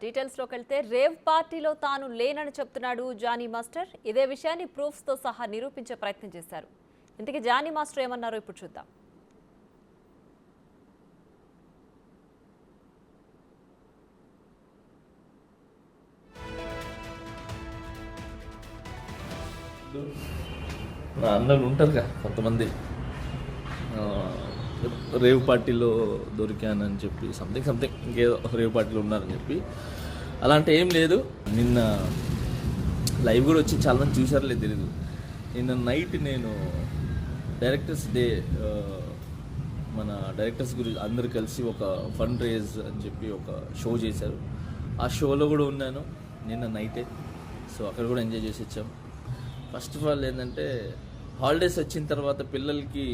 డీటెయిల్స్లోకి వెళ్తే రేవ్ పార్టీలో తాను లేనని చెప్తున్నాడు జానీ మాస్టర్. ఇదే విషయాన్ని ప్రూఫ్స్తో సహా నిరూపించే ప్రయత్నం చేశారు. ఇంతకీ జానీ మాస్టర్ ఏమన్నారో ఇప్పుడు చూద్దాం. నా అన్నలు ఉంటారుగా కొంతమంది రేవ్ పార్టీలో దొరికానని చెప్పి సంథింగ్ ఇంకేదో రేవ్ పార్టీలో ఉన్నారని చెప్పి అలాంటి ఏం లేదు. నిన్న లైవ్ కూడా వచ్చి చాలామంది చూసారో లేదు తెలీదు. నిన్న నైట్ నేను డైరెక్టర్స్ డే మన డైరెక్టర్స్ గురించి అందరు కలిసి ఒక ఫండ్ రేజ్ అని చెప్పి ఒక షో చేశారు. ఆ షోలో కూడా ఉన్నాను నిన్న నైటే. సో అక్కడ కూడా ఎంజాయ్ చేసి వచ్చాం. ఫస్ట్ ఆఫ్ ఆల్ ఏంటంటే హాలిడేస్ వచ్చిన తర్వాత పిల్లలకి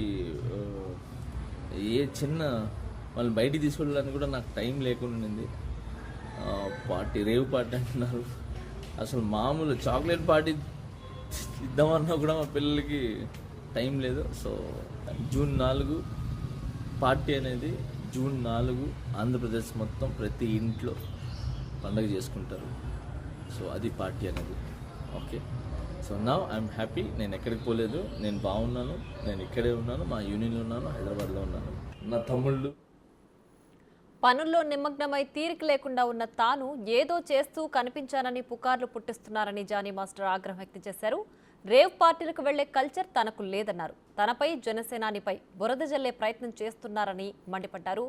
ఏ చిన్న వాళ్ళని బయటికి తీసుకెళ్ళడానికి కూడా నాకు టైం లేకుండా ఉంది. పార్టీ రేవ్ పార్టీ అంటున్నారు. అసలు మామూలు చాక్లెట్ పార్టీ ఇద్దామన్నా కూడా మా పిల్లలకి టైం లేదు. సో జూన్ 4 పార్టీ అనేది జూన్ 4 ఆంధ్రప్రదేశ్ మొత్తం ప్రతి ఇంట్లో పండుగ చేసుకుంటారు. సో అది పార్టీ అనేది. Okay, so now I'm happy. నేను ఎక్కడికి పోలేదు, నేను బాగున్నాను, నేను ఇక్కడే ఉన్నాను, మా యూనియన్లో ఉన్నాను, హైదరాబాద్లో ఉన్నాను. నా తమ్ముళ్ళు పనుల్లో నిమగ్నమై తీరిక లేకుండా ఉన్న తాను ఏదో చేస్తూ కనిపించానని పుకార్లు పుట్టిస్తున్నారని జానీ మాస్టర్ ఆగ్రహం వ్యక్తం చేశారు. రేవ్ పార్టీలకు వెళ్లే కల్చర్ తనకు లేదన్నారు. తనపై జనసేనానిపై బురద జల్లే ప్రయత్నం చేస్తున్నారని మండిపడ్డారు.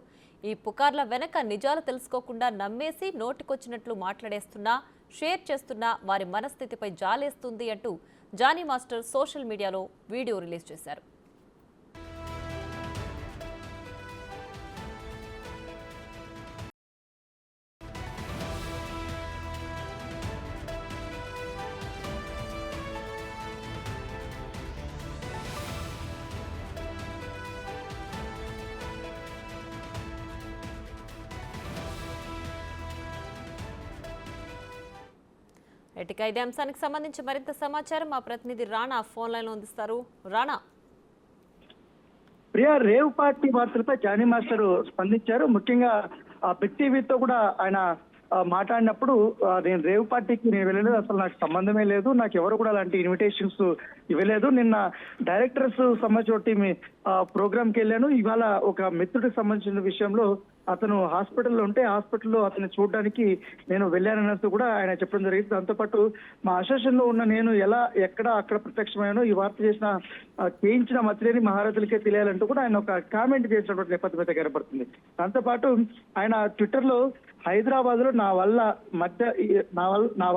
ఈ పుకార్ల వెనక నిజాలు తెలుసుకోకుండా నమ్మేసి నోటికొచ్చినట్లు మాట్లాడేస్తున్నా, షేర్ చేస్తున్నా వారి మనస్థితిపై జాలేస్తుంది అంటూ జానీ మాస్టర్ సోషల్ మీడియాలో వీడియో రిలీజ్ చేశారు. ఇక ఇదే అంశానికి సంబంధించి మరింత సమాచారం మా ప్రతినిధి రాణా ఫోన్ లైన్ లో అందిస్తారు. రాణా, ప్రియా, రేవ్ పార్టీ వార్తలపై జానీ మాస్టర్ స్పందించారు. ముఖ్యంగా బిగ్ టీవీతో కూడా ఆయన మాట్లాడినప్పుడు నేను రేవ్ పార్టీకి నేను వెళ్ళలేదు, అసలు నాకు సంబంధమే లేదు, నాకు ఎవరు కూడా అలాంటి ఇన్విటేషన్స్ ఇవ్వలేదు. నిన్న డైరెక్టర్స్ సంబంధించిన ప్రోగ్రామ్కి వెళ్ళాను. ఇవాళ ఒక మిత్రుడికి సంబంధించిన విషయంలో అతను హాస్పిటల్లో ఉంటే హాస్పిటల్లో అతన్ని చూడడానికి నేను వెళ్ళానన్నట్టు కూడా ఆయన చెప్పడం జరిగింది. దాంతోపాటు మా అసోసియేషన్ లో ఉన్న నేను ఎక్కడ అక్కడ ప్రత్యక్షమైనానో ఈ వార్త చేయించిన మత్రేని మహారాజులకే తెలియాలంటూ కూడా ఆయన ఒక కామెంట్ చేసినటువంటి నేపథ్యం అయితే కనపడుతుంది. దాంతోపాటు ఆయన ట్విట్టర్ లో హైదరాబాద్ లో నా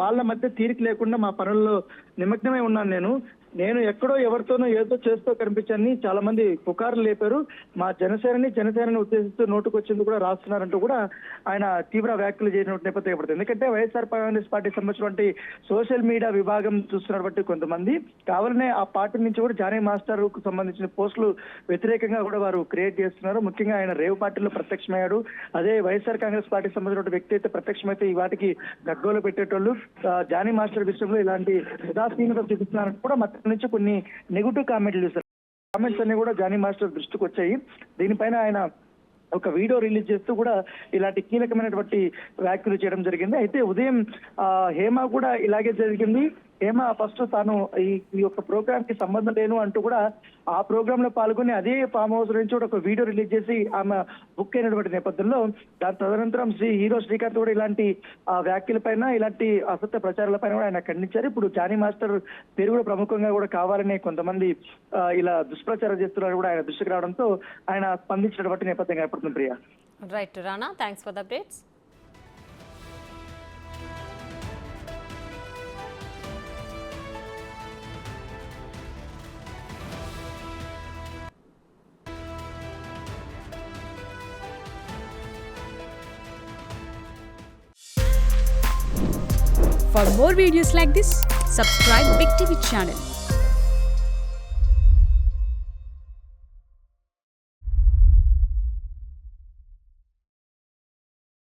వాళ్ళ మధ్య తీరిక లేకుండా మా పనుల్లో నిమగ్నమై ఉన్నాను. నేను ఎక్కడో ఎవరితోనో ఏదో చేస్తూ కనిపించానని చాలా మంది పుకార్లు లేపారు. మా జనసేనని ఉద్దేశిస్తూ నోటుకొచ్చింది కూడా రాస్తున్నారంటూ కూడా ఆయన తీవ్ర వ్యాఖ్యలు చేసిన నేపథ్యం ఏర్పడుతుంది. ఎందుకంటే వైఎస్ఆర్ కాంగ్రెస్ పార్టీ సంబంధించినటువంటి సోషల్ మీడియా విభాగం చూస్తున్నటువంటి కొంతమంది కావాలనే ఆ పార్టీ నుంచి కూడా జానీ మాస్టర్ కు సంబంధించిన పోస్టులు వ్యతిరేకంగా కూడా వారు క్రియేట్ చేస్తున్నారు. ముఖ్యంగా ఆయన రేవ్ పార్టీలో ప్రత్యక్షమయ్యాడు. అదే వైఎస్ఆర్ కాంగ్రెస్ పార్టీ సంబంధించిన వ్యక్తి అయితే ప్రత్యక్షమైతే ఈ వాటికి గగ్గోలు పెట్టేటోళ్ళు జానీ మాస్టర్ విషయంలో ఇలాంటి ఉదాసీనత చూపిస్తున్నారని కూడా నుంచి కొన్ని నెగిటివ్ కామెంట్లు చూస్తారు. కామెంట్స్ అన్ని కూడా జానీ మాస్టర్ దృష్టికి వచ్చాయి. దీనిపైన ఆయన ఒక వీడియో రిలీజ్ చేస్తూ కూడా ఇలాంటి కీలకమైనటువంటి వ్యాఖ్యలు చేయడం జరిగింది. అయితే ఉదయం హేమ కూడా ఇలాగే జరిగింది. హేమ ఫస్ట్ తాను ఈ యొక్క ప్రోగ్రామ్ కి సంబంధం లేను అంటూ కూడా ఆ ప్రోగ్రామ్ లో పాల్గొని అదే ఫామ్ హౌస్ నుంచి కూడా ఒక వీడియో రిలీజ్ చేసి ఆమె బుక్ అయినటువంటి నేపథ్యంలో దాని తదనంతరం హీరో శ్రీకాంత్ కూడా ఇలాంటి వ్యాఖ్యలపైన ఇలాంటి అసత్య ప్రచారాలపైన కూడా ఆయన ఖండించారు. ఇప్పుడు జానీ మాస్టర్ పేరు కూడా ప్రముఖంగా కూడా కావాలనే కొంతమంది ఇలా దుష్ప్రచారం చేస్తున్నారు కూడా ఆయన దృష్టికి రావడంతో ఆయన స్పందించినటువంటి నేపథ్యం ఏర్పడుతుంది. Priya, right Rana, thanks for the updates. For more videos like this, subscribe Big TV channel.